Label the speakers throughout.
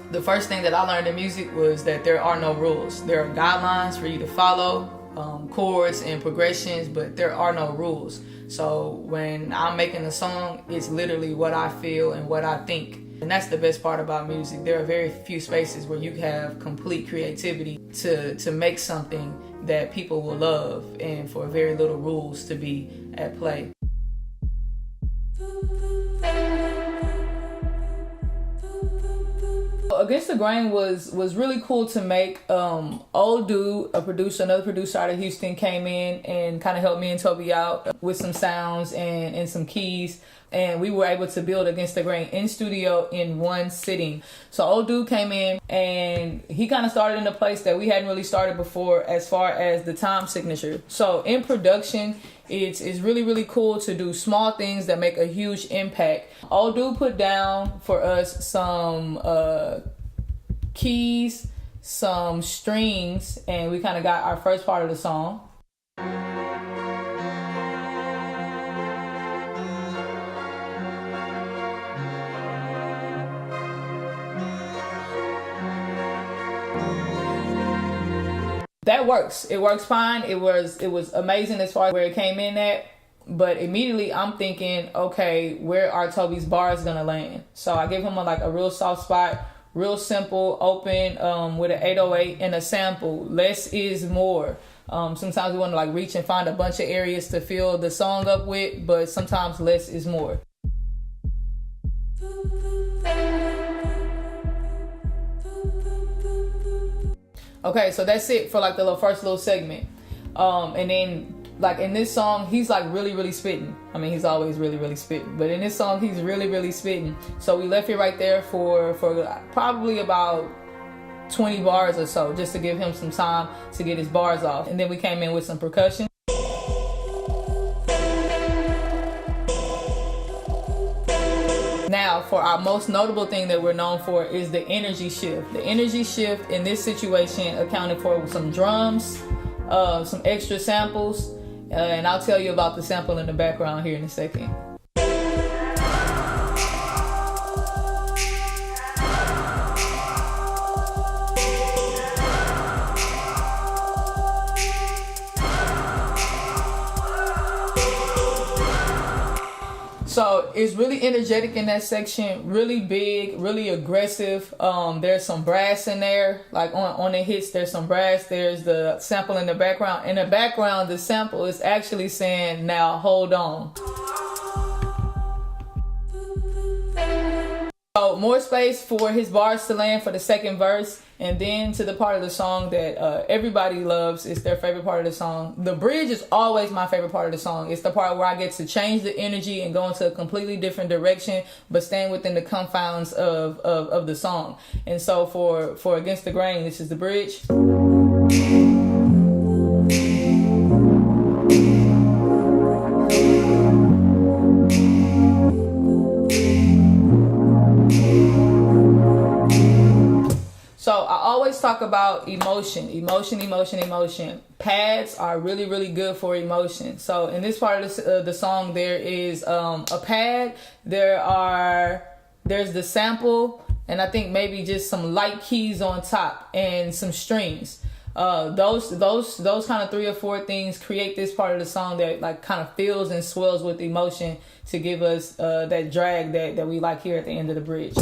Speaker 1: The first thing that I learned in music was that there are no rules. There are guidelines for you to follow, chords and progressions, but there are no rules. So when I'm making a song, it's literally what I feel and what I think. And that's the best part about music. There are very few spaces where you have complete creativity to make something that people will love, and for very little rules to be at play. Against the Grain was really cool to make. Old Dude, another producer out of Houston, came in and kind of helped me and Toby out with some sounds and some keys. And we were able to build Against the Grain in studio in one sitting. So Old Dude came in and he kind of started in a place that we hadn't really started before as far as the time signature. So in production, it's really, really cool to do small things that make a huge impact. Old Dude put down for us some keys, some strings, and we kind of got our first part of the song. That works. It works fine. It was amazing as far as where it came in at. But immediately I'm thinking, okay, where are Toby's bars gonna land? So I gave him a real soft spot, real simple, open, with an 808 and a sample. Less is more. Sometimes we want to reach and find a bunch of areas to fill the song up with, but sometimes less is more. Okay, so that's it for the first little segment. And then in this song, he's really, really spitting. I mean, he's always really, really spitting. But in this song, he's really, really spitting. So we left it right there for probably about 20 bars or so, just to give him some time to get his bars off. And then we came in with some percussion. Now, for our most notable thing that we're known for is the energy shift. The energy shift in this situation accounted for some drums, some extra samples, and I'll tell you about the sample in the background here in a second. So it's really energetic in that section, really big, really aggressive. There's some brass in there, on the hits, there's some brass. There's the sample in the background. In the background, the sample is actually saying, now hold on. So more space for his bars to land for the second verse, and then to the part of the song that everybody loves. It's their favorite part of the song. The bridge is always my favorite part of the song. It's the part where I get to change the energy and go into a completely different direction, but staying within the confines of the song. And so for Against the Grain, this is the bridge. So I always talk about emotion. Pads are really, really good for emotion. So in this part of the song, there is a pad. There's the sample, and I think maybe just some light keys on top and some strings. Those kind of 3 or 4 things create this part of the song that kind of fills and swells with emotion to give us that drag that we like here at the end of the bridge.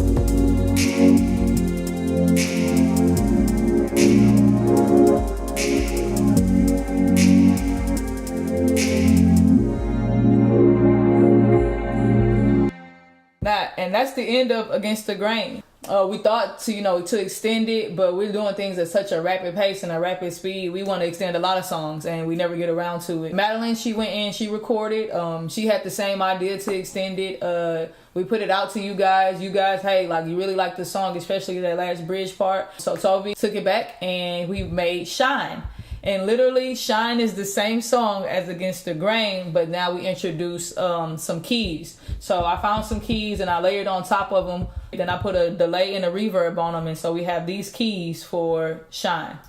Speaker 1: And that's the end of Against the Grain. We thought to extend it, but we're doing things at such a rapid pace and a rapid speed. We want to extend a lot of songs, and we never get around to it. Madeline, she went in, she recorded. She had the same idea to extend it. We put it out to you guys. You guys, hey, you really like the song, especially that last bridge part. So Toby took it back, and we made Shine. And literally, Shine is the same song as Against the Grain, but now we introduce some keys. So I found some keys and I layered on top of them. Then I put a delay and a reverb on them. And so we have these keys for Shine.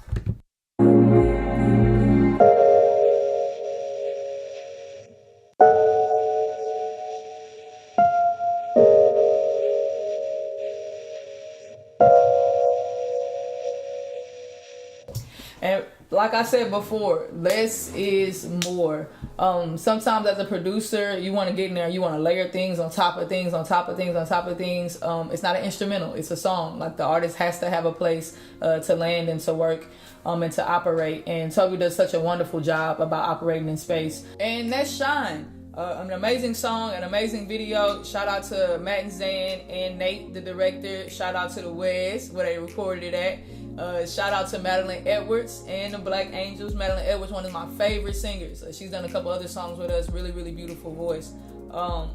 Speaker 1: And like I said before, less is more. Sometimes as a producer, you want to get in there, you want to layer things on top of things, on top of things, on top of things. It's not an instrumental, it's a song. Like the artist has to have a place to land and to work and to operate. And Toby does such a wonderful job about operating in space. And that's Shine. An amazing song, an amazing video. Shout out to Matt and Zan and Nate, the director. Shout out to the West, where they recorded it at. Shout out to Madeline Edwards and the Black Angels. Madeline Edwards, one of my favorite singers. She's done a couple other songs with us. Really, really beautiful voice.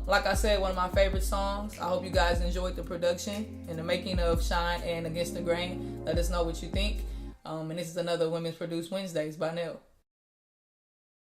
Speaker 1: Like I said, one of my favorite songs. I hope you guys enjoyed the production and the making of Shine and Against the Grain. Let us know what you think. And this is another Women's Produced Wednesdays by Nell.